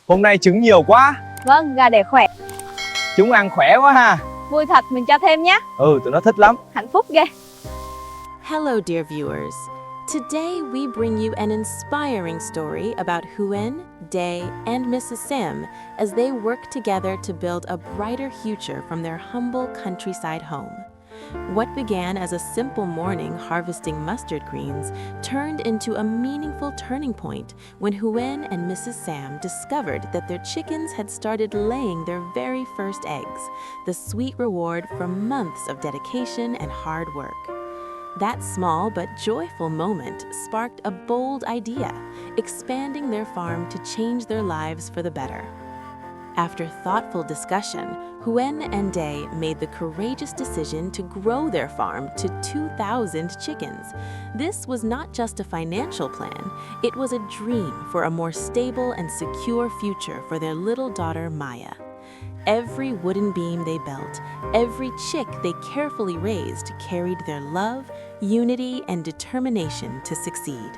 Hôm nay trứng nhiều quá. Vâng, gà đẻ khỏe. Chúng ăn khỏe quá ha. Vui thật, mình cho thêm nhé. Tụi nó thích lắm. Hạnh phúc ghê. Hello, dear viewers. Today we bring you an inspiring story about Huyen, Day, and Mrs. Sam as they work together to build a brighter future from their humble countryside home. What began as a simple morning harvesting mustard greens turned into a meaningful turning point when Huyen and Mrs. Sam discovered that their chickens had started laying their very first eggs, the sweet reward from months of dedication and hard work. That small but joyful moment sparked a bold idea, expanding their farm to change their lives for the better. After thoughtful discussion, Huyen and Day made the courageous decision to grow their farm to 2,000 chickens. This was not just a financial plan, it was a dream for a more stable and secure future for their little daughter Maya. Every wooden beam they built, every chick they carefully raised carried their love, unity, and determination to succeed.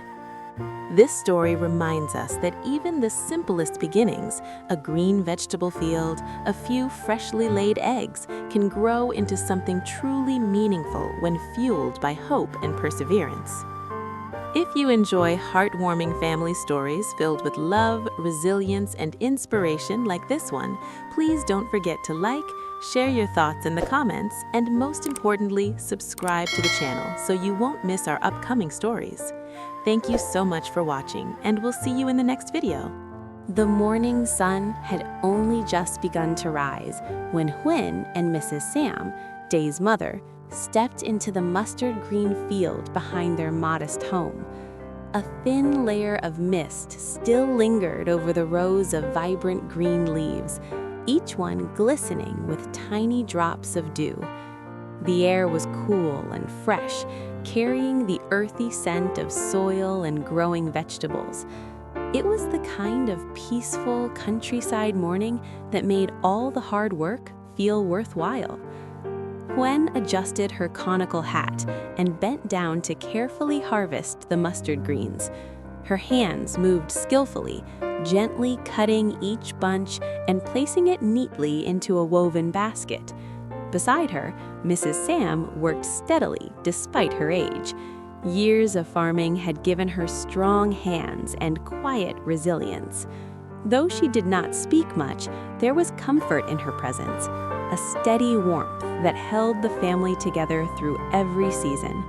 This story reminds us that even the simplest beginnings, a green vegetable field, a few freshly laid eggs, can grow into something truly meaningful when fueled by hope and perseverance. If you enjoy heartwarming family stories filled with love, resilience, and inspiration like this one, please don't forget to like, share your thoughts in the comments, and most importantly, subscribe to the channel so you won't miss our upcoming stories. Thank you so much for watching, and we'll see you in the next video. The morning sun had only just begun to rise when Huyen and Mrs. Sam, Day's mother, stepped into the mustard green field behind their modest home. A thin layer of mist still lingered over the rows of vibrant green leaves, each one glistening with tiny drops of dew. The air was cool and fresh, carrying the earthy scent of soil and growing vegetables. It was the kind of peaceful countryside morning that made all the hard work feel worthwhile. Huyen adjusted her conical hat and bent down to carefully harvest the mustard greens. Her hands moved skillfully, gently cutting each bunch and placing it neatly into a woven basket. Beside her, Mrs. Sam worked steadily despite her age. Years of farming had given her strong hands and quiet resilience. Though she did not speak much, there was comfort in her presence, a steady warmth that held the family together through every season.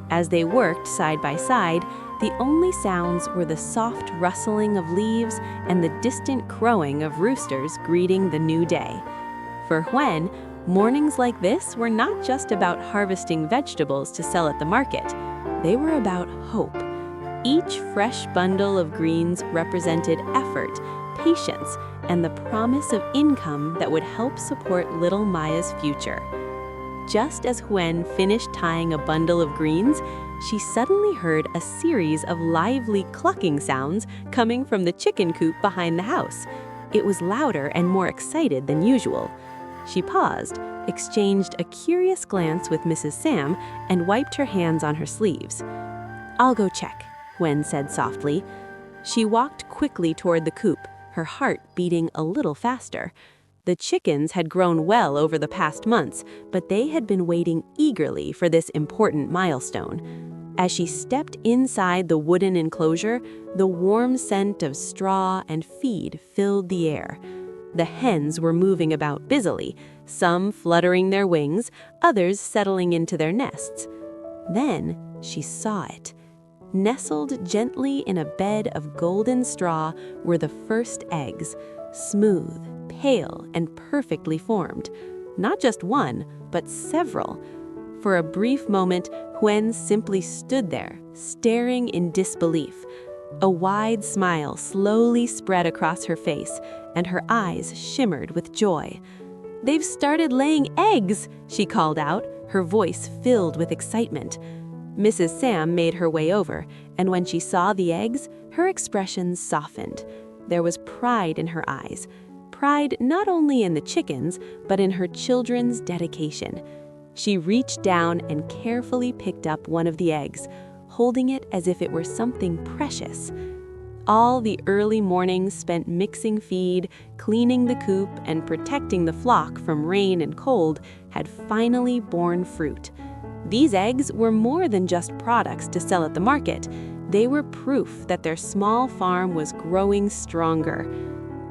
As they worked side by side, the only sounds were the soft rustling of leaves and the distant crowing of roosters greeting the new day. For Huyen, mornings like this were not just about harvesting vegetables to sell at the market. They were about hope. Each fresh bundle of greens represented effort, patience, and the promise of income that would help support little Maya's future. Just as Huyen finished tying a bundle of greens, she suddenly heard a series of lively clucking sounds coming from the chicken coop behind the house. It was louder and more excited than usual. She paused, exchanged a curious glance with Mrs. Sam, and wiped her hands on her sleeves. "I'll go check," Huyen said softly. She walked quickly toward the coop, her heart beating a little faster. The chickens had grown well over the past months, but they had been waiting eagerly for this important milestone. As she stepped inside the wooden enclosure, the warm scent of straw and feed filled the air. The hens were moving about busily, some fluttering their wings, others settling into their nests. Then she saw it. Nestled gently in a bed of golden straw were the first eggs, smooth, pale, and perfectly formed. Not just one, but several. For a brief moment, Huyen simply stood there, staring in disbelief. A wide smile slowly spread across her face, and her eyes shimmered with joy. "They've started laying eggs," she called out, her voice filled with excitement. Mrs. Sam made her way over, and when she saw the eggs, her expression softened. There was pride in her eyes. Pride not only in the chickens, but in her children's dedication. She reached down and carefully picked up one of the eggs, holding it as if it were something precious. All the early mornings spent mixing feed, cleaning the coop, and protecting the flock from rain and cold had finally borne fruit. These eggs were more than just products to sell at the market. They were proof that their small farm was growing stronger.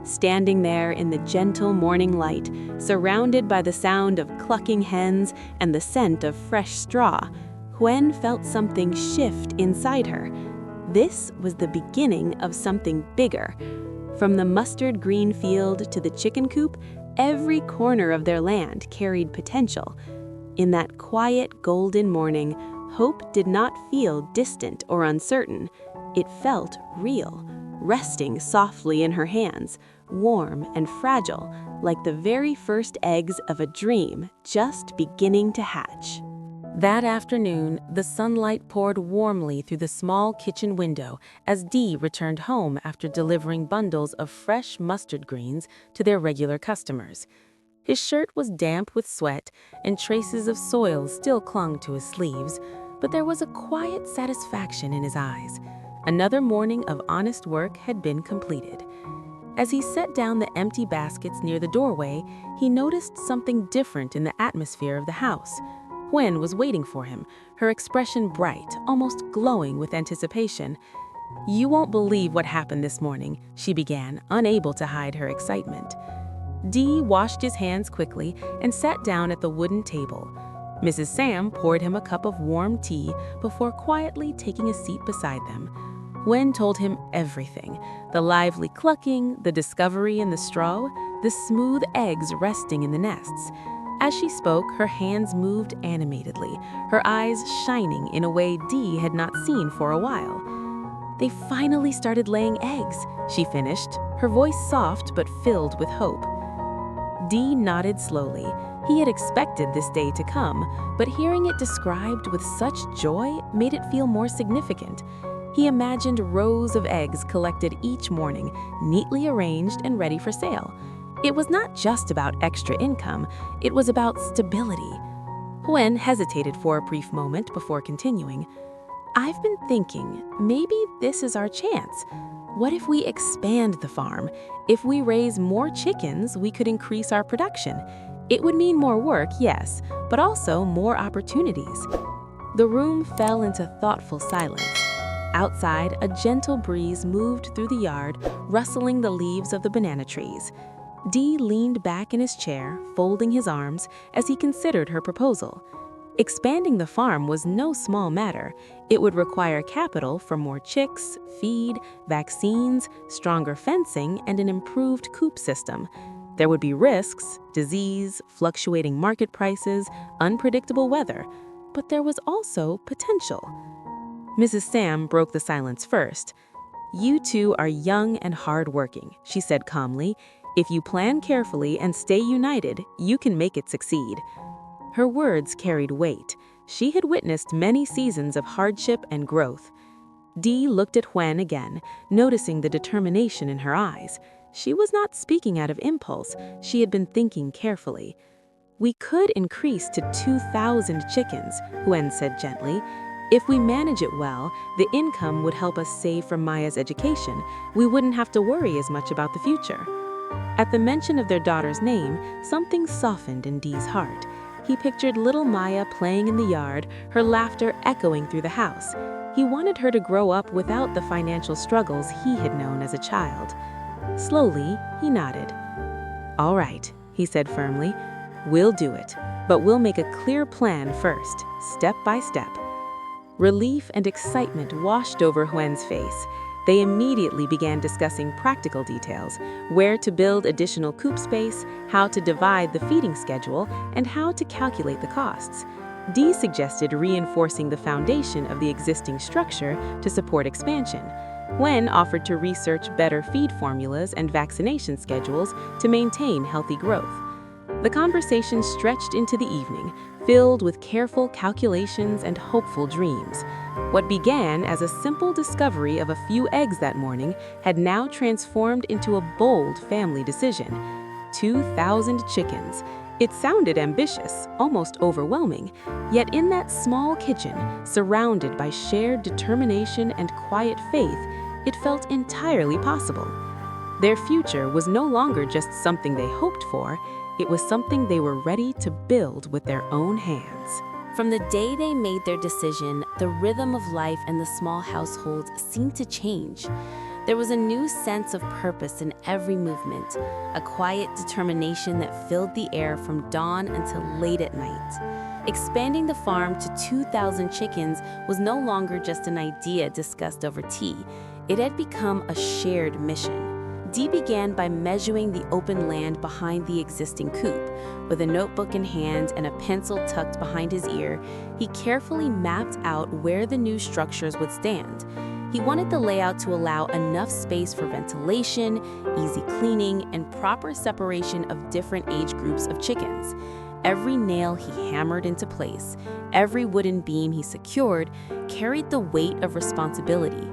Standing there in the gentle morning light, surrounded by the sound of clucking hens and the scent of fresh straw, Huyen felt something shift inside her. This was the beginning of something bigger. From the mustard green field to the chicken coop, every corner of their land carried potential. In that quiet, golden morning, hope did not feel distant or uncertain. It felt real, resting softly in her hands, warm and fragile, like the very first eggs of a dream just beginning to hatch. That afternoon, the sunlight poured warmly through the small kitchen window as Dee returned home after delivering bundles of fresh mustard greens to their regular customers. His shirt was damp with sweat, and traces of soil still clung to his sleeves, but there was a quiet satisfaction in his eyes. Another morning of honest work had been completed. As he set down the empty baskets near the doorway, he noticed something different in the atmosphere of the house. Huyen was waiting for him, her expression bright, almost glowing with anticipation. "You won't believe what happened this morning," she began, unable to hide her excitement. Dee washed his hands quickly and sat down at the wooden table. Mrs. Sam poured him a cup of warm tea before quietly taking a seat beside them. Huyen told him everything: the lively clucking, the discovery in the straw, the smooth eggs resting in the nests. As she spoke, her hands moved animatedly, her eyes shining in a way Dee had not seen for a while. "They finally started laying eggs," she finished, her voice soft but filled with hope. Dee nodded slowly. He had expected this day to come, but hearing it described with such joy made it feel more significant. He imagined rows of eggs collected each morning, neatly arranged and ready for sale. It was not just about extra income, it was about stability. Huyen hesitated for a brief moment before continuing. "I've been thinking, maybe this is our chance. What if we expand the farm? If we raise more chickens, we could increase our production. It would mean more work, yes, but also more opportunities." The room fell into thoughtful silence. Outside, a gentle breeze moved through the yard, rustling the leaves of the banana trees. Dee leaned back in his chair, folding his arms, as he considered her proposal. Expanding the farm was no small matter. It would require capital for more chicks, feed, vaccines, stronger fencing, and an improved coop system. There would be risks: disease, fluctuating market prices, unpredictable weather. But there was also potential. Mrs. Sam broke the silence first. "You two are young and hardworking," she said calmly. "If you plan carefully and stay united, you can make it succeed." Her words carried weight. She had witnessed many seasons of hardship and growth. Dee looked at Huyen again, noticing the determination in her eyes. She was not speaking out of impulse. She had been thinking carefully. "We could increase to 2,000 chickens," Huyen said gently. "If we manage it well, the income would help us save for Maya's education. We wouldn't have to worry as much about the future." At the mention of their daughter's name, something softened in Dee's heart. He pictured little Maya playing in the yard, her laughter echoing through the house. He wanted her to grow up without the financial struggles he had known as a child. Slowly, he nodded. "All right," he said firmly. "We'll do it, but we'll make a clear plan first, step by step." Relief and excitement washed over Huyen's face. They immediately began discussing practical details: where to build additional coop space, how to divide the feeding schedule, and how to calculate the costs. Dee suggested reinforcing the foundation of the existing structure to support expansion. Huyen offered to research better feed formulas and vaccination schedules to maintain healthy growth. The conversation stretched into the evening, filled with careful calculations and hopeful dreams. What began as a simple discovery of a few eggs that morning had now transformed into a bold family decision: 2,000 chickens. It sounded ambitious, almost overwhelming, yet in that small kitchen, surrounded by shared determination and quiet faith, It felt entirely possible. Their future was no longer just something they hoped for, it was something they were ready to build with their own hands. From the day they made their decision, the rhythm of life in the small household seemed to change. There was a new sense of purpose in every movement, a quiet determination that filled the air from dawn until late at night. Expanding the farm to 2,000 chickens was no longer just an idea discussed over tea. It had become a shared mission. Dee began by measuring the open land behind the existing coop. With a notebook in hand and a pencil tucked behind his ear, he carefully mapped out where the new structures would stand. He wanted the layout to allow enough space for ventilation, easy cleaning, and proper separation of different age groups of chickens. Every nail he hammered into place, every wooden beam he secured, carried the weight of responsibility.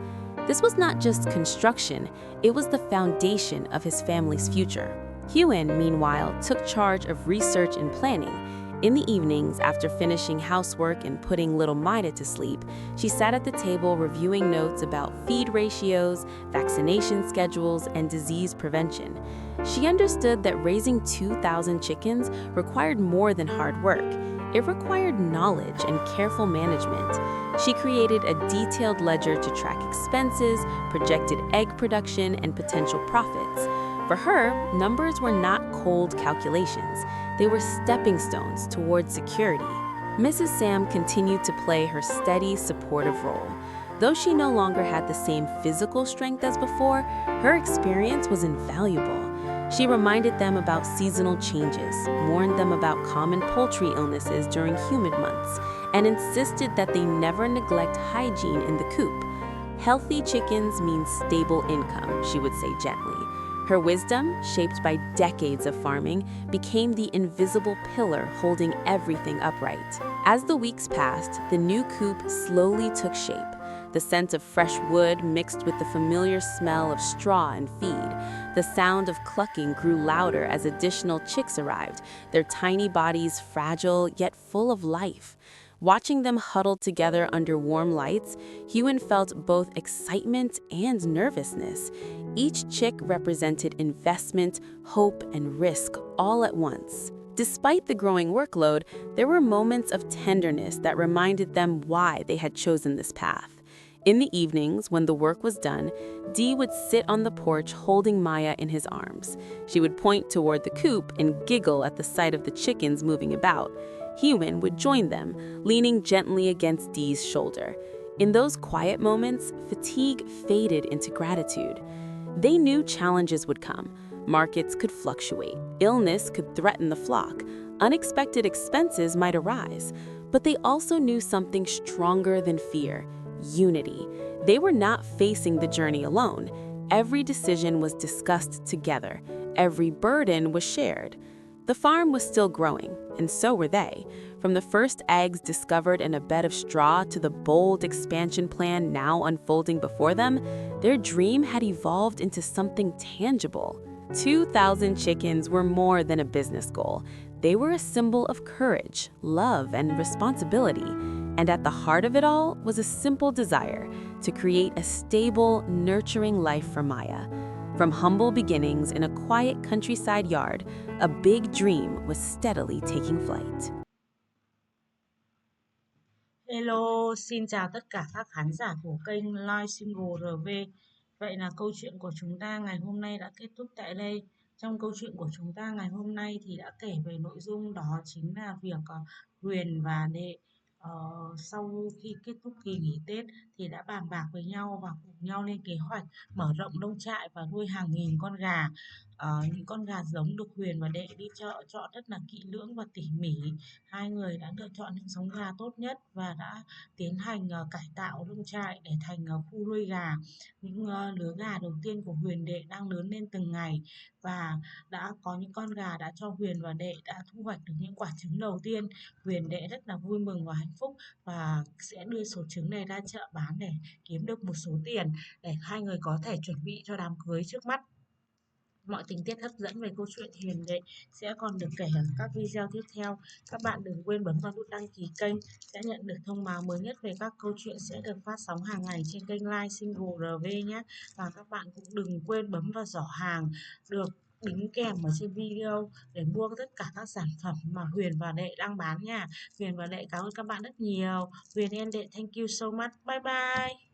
This was not just construction, it was the foundation of his family's future. Huyen, meanwhile, took charge of research and planning. In the evenings, after finishing housework and putting little Maida to sleep, she sat at the table reviewing notes about feed ratios, vaccination schedules, and disease prevention. She understood that raising 2,000 chickens required more than hard work. It required knowledge and careful management. She created a detailed ledger to track expenses, projected egg production, and potential profits. For her, numbers were not cold calculations. They were stepping stones towards security. Mrs. Sam continued to play her steady, supportive role. Though she no longer had the same physical strength as before, her experience was invaluable. She reminded them about seasonal changes, warned them about common poultry illnesses during humid months, and insisted that they never neglect hygiene in the coop. Healthy chickens mean stable income, she would say gently. Her wisdom, shaped by decades of farming, became the invisible pillar holding everything upright. As the weeks passed, the new coop slowly took shape. The scent of fresh wood mixed with the familiar smell of straw and feed. The sound of clucking grew louder as additional chicks arrived, their tiny bodies fragile yet full of life. Watching them huddled together under warm lights, Huyen felt both excitement and nervousness. Each chick represented investment, hope, and risk all at once. Despite the growing workload, there were moments of tenderness that reminded them why they had chosen this path. In the evenings, when the work was done, Dee would sit on the porch holding Maya in his arms. She would point toward the coop and giggle at the sight of the chickens moving about. Huyen would join them, leaning gently against Dee's shoulder. In those quiet moments, fatigue faded into gratitude. They knew challenges would come. Markets could fluctuate, illness could threaten the flock, unexpected expenses might arise. But they also knew something stronger than fear: unity. They were not facing the journey alone. Every decision was discussed together. Every burden was shared. The farm was still growing, and so were they. From the first eggs discovered in a bed of straw to the bold expansion plan now unfolding before them, their dream had evolved into something tangible. 2,000 chickens were more than a business goal. They were a symbol of courage, love, and responsibility. And at the heart of it all was a simple desire to create a stable, nurturing life for Maya. From humble beginnings in a quiet countryside yard, a big dream was steadily taking flight. Hello, xin chào tất cả các khán giả của kênh Live Single RV. Vậy là câu chuyện của chúng ta ngày hôm nay đã kết thúc tại đây. Trong câu chuyện của chúng ta ngày hôm nay thì đã kể về nội dung đó chính là việc Huyền và Đệ sau khi kết thúc kỳ nghỉ Tết thì đã bàn bạc với nhau và cùng nhau lên kế hoạch mở rộng nông trại và nuôi hàng nghìn con gà. Những con gà giống được Huyền và Đệ đi chợ chọn rất là kỹ lưỡng và tỉ mỉ. Hai người đã lựa chọn những giống gà tốt nhất và đã tiến hành cải tạo nông trại để thành khu nuôi gà. Những lứa gà đầu tiên của Huyền Đệ đang lớn lên từng ngày và đã có những con gà đã cho Huyền và Đệ đã thu hoạch được những quả trứng đầu tiên. Huyền Đệ rất là vui mừng và hạnh phúc và sẽ đưa số trứng này ra chợ bán để kiếm được một số tiền để hai người có thể chuẩn bị cho đám cưới trước mắt. mọi tình tiết hấp dẫn về câu chuyện Huyen Đệ sẽ còn được kể ở các video tiếp theo. Các bạn đừng quên bấm vào nút đăng ký kênh sẽ nhận được thông báo mới nhất về các câu chuyện sẽ được phát sóng hàng ngày trên kênh Live Single RV nhé. Và các bạn cũng đừng quên bấm vào giỏ hàng được đính kèm ở trên video để mua tất cả các sản phẩm mà Huyen và Đệ đang bán nha. Huyen và Đệ cảm ơn các bạn rất nhiều. Huyen and Đệ, thank you so much. Bye bye.